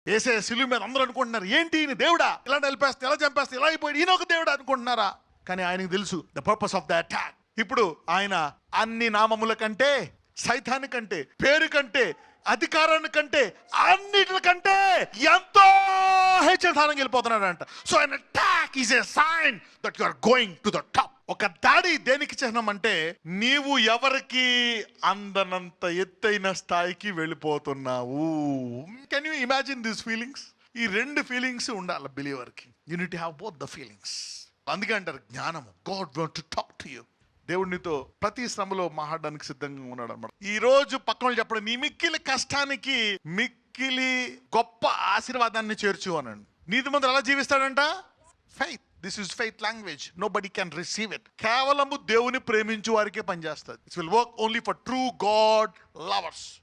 ఏసే సిలువ మీద అందరూ అనుకుంటున్నారు, ఏంటి ఈయన దేవుడా, ఇలా నిలిపేస్తే, ఇలా చంపేస్తే, ఇలా అయిపోయి ఈయన ఒక దేవుడా అనుకుంటున్నారా? కానీ ఆయనకు తెలుసు the purpose of the attack. ఇప్పుడు ఆయన అన్ని నామముల కంటే, సైతాన్ని కంటే, పేరు కంటే, అధికారాన్ని కంటే, అన్నిటికంటే ఎంతో హెచ్చరిక స్థానానికి వెళ్ళిపోతున్నాడంట. So an attack is a sign that you are going to the top. ఒక దాడి దేనికి చిహ్నం అంటే, నీవు ఎవరికి అందనంత ఎత్తైన స్థాయికి వెళ్ళిపోతున్నావు. Can you imagine this feelings? ఈ రెండు ఫీలింగ్స్ ఉండాలి బిలీవర్కి. You need to have both the feelings. అందుకే అంటారు జ్ఞానము. God want to talk to you. దేవుడు నీతో ప్రతి శ్రమలో మాట్లాడడానికి సిద్ధంగా ఉన్నాడు అన్నమాట. ఈ రోజు పక్కన చెప్పడం, నీ మిక్కిలి కష్టానికి మిక్కిలి గొప్ప ఆశీర్వాదాన్ని చేర్చు అనండి. నీతిమంతుడు ఎలా జీవిస్తాడంట? Faith. This is faith language. Nobody can receive it. కేవలము దేవుని ప్రేమించు వారికే పనిచేస్తుంది. It's will work only for true God lovers.